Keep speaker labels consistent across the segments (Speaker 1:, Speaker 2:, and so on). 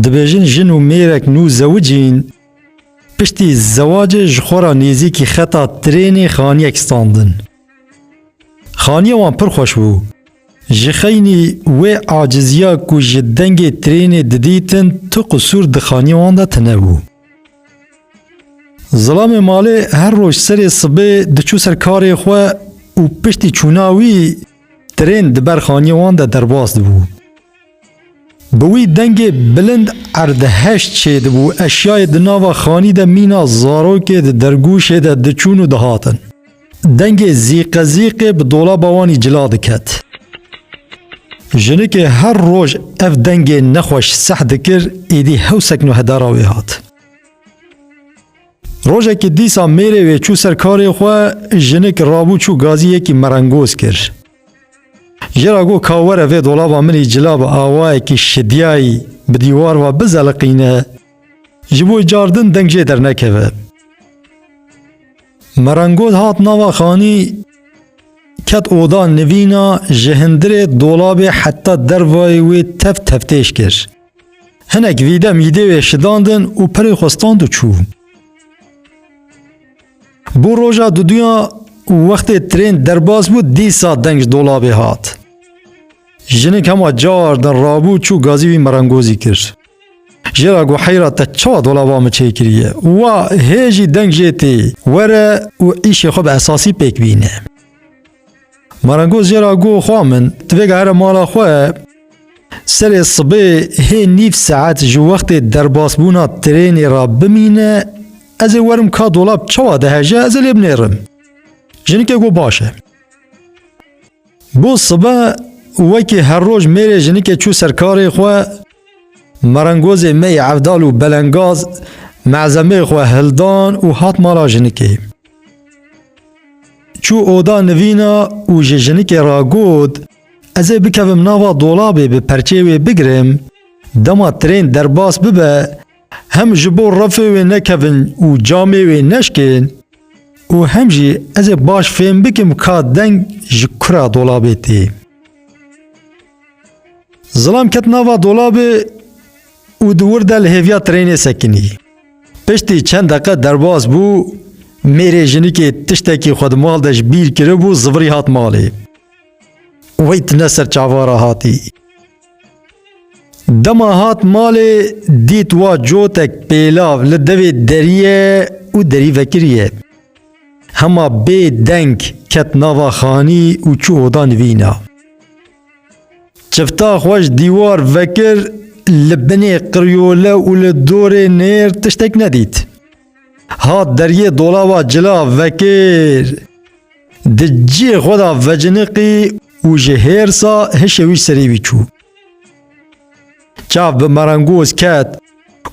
Speaker 1: دبیجن جن و میرک نو زوجین پشتی زواج جخورا نیزی که خطا ترین خانی اکستاندن. خانی وان پر خوش بو. جخینی و عاجزیا کو جدنگ ترین ددیتن تو قصور دخانی وان دا تنبو. ظلام ماله هر روز سر صبح دچو سر کاری خواه و پشتی چوناوی ترین دبر خانی وان دا درباز دبو. بوی دنگ بلند اردهشت شد بو اشیای دناوا خانی دا مینا زاروک دا درگوش دا دچون و دهاتن. دنگ زیق زیق به دولاب وانی جلا دکت. جنه که هر روز اف دنگ نخوش سح دکر ایدی حوسک نو هداراوی هات. روزه که دیسا میره و چو سرکاری خواه جنه که رابو چو گازی یکی مرنگوز کر. جراغو کاوره و دولابا منی جلاب آوائے کی شدیائی بدیوار و بزلقینه جبوی جاردن دنگجه در نکوه. مرنگود هات نوا خانی کت اودا نوینا جهندر دولاب حتی دروای و تفتیش کر. هنک ویده میده و شداندن و پری خستاند و چو. بو روژا دنیا وقت ترین درباز بود دیسا دنگ دولابی هات. جنک همه جار در رابو چو گازی وی مرنگوزی کرد. جراغو حیرت چا دولابا مچه کریه و هیجی دنگ جیتی وره و ایش خوب اساسی پیک بینه. مرنگوز جراغو خواه من تویگ هر مالا خواه سر صبح هی نیف ساعت جو وقت درباز بونا ترینی را بمینه از ورم که دولاب چا دهجه از لیب نیرم. جنکه گو باشه. بو صبح وکی هر روز میره جنکه چو سرکاری خواه مرنگوز می عفدال و بلنگاز معزمه خواه هلدان و هات مالا جنکه. چو اودا نوینا و جنکه را گود از بکوم نوا دولابه به پرچه و بگرم دما ترین درباس ببه هم جبو رفه و نکوین و جامه و نشکن و همجی از باش فهم بکم که دنگ جکرا دولابه تی. ظلام کت نوا دولابه و دور دل هیویا ترین سکنی. پشتی چند دقیقه درباز بو میره جنی که تشتکی خود مال دش بیر کرده بو زوری هات ماله. ویت نسر چاوارا هاتی. دما هات ماله دیت وا جوتک پیلاو لدوی دریه و دری وکریه. هما بی دنگ کت نوا خانی و چو اودا نوینا. چفتا خوش دیوار وکر لبنی قریوله و لدور نیر تشتک ندید. هات دریه دولابا جلا وکر دجی خدا وجنقی و جهرسا هشوی سریوی چو. چاف به مرنگوز کت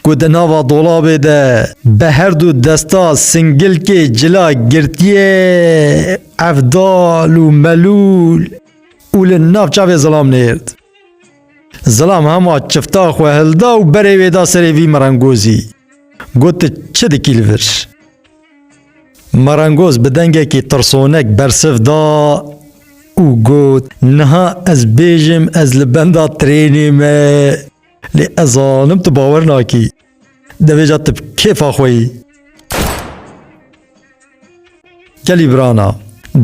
Speaker 1: کود نوا دولابه ده به هر دو دستا سنگل که جلا گرتیه افدال و ملول اول ناف چاوه ظلام نرد. ظلام همه چفتا خواه هلدا و بره ویدا سری وی مرنگوزی گوت چه دکیل ورش. مرنگوز بدنگه که ترسونک برسف دا او گوت نه از بیجم از لبندا ترینیمه لی ازانم تو باور ناکی دویجا تب کیف آخوی کلی برانا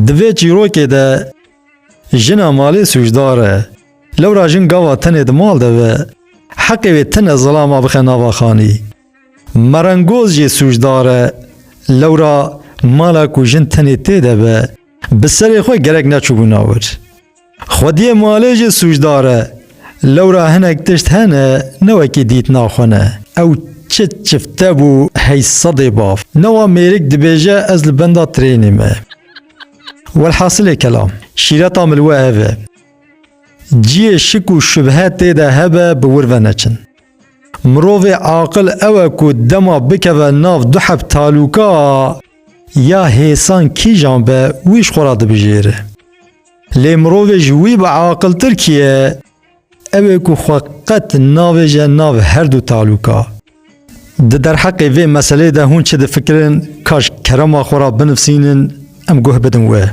Speaker 1: دوی چیرو که ده جنا مالی سوشداره لورا جن گاوا تنه دمال دوی حقی وی تنه ظلاما بخناوا خانی مرنگوز جی سوشداره لورا مالا کو جن تنه تی دوی بسری خوی گرک نچوبو ناور خودی مالی جی سوشداره لورا هنک تشت هنه نوکی دیت ناخونه او چه چفته بو هی صدی باف نوا میرک دبیجه از لبندا ترینیمه والحاصل کلام شیرتا ملوه اوه جیه شک و شبهت تیده هبه بورو نچن مروف عاقل اوه کو دما بکوه ناف دو حب تالوکا یا حیسان کی جانبه ویش خورا دبیجیره لی مروف جوی با عاقل ترکیه اوه کو خوقت ناوه جه ناوه هر دو تالوکا در حق وی مسئله ده هون چه ده فکرن کاش کرما خورا بنفسینن ام گوه بدن وه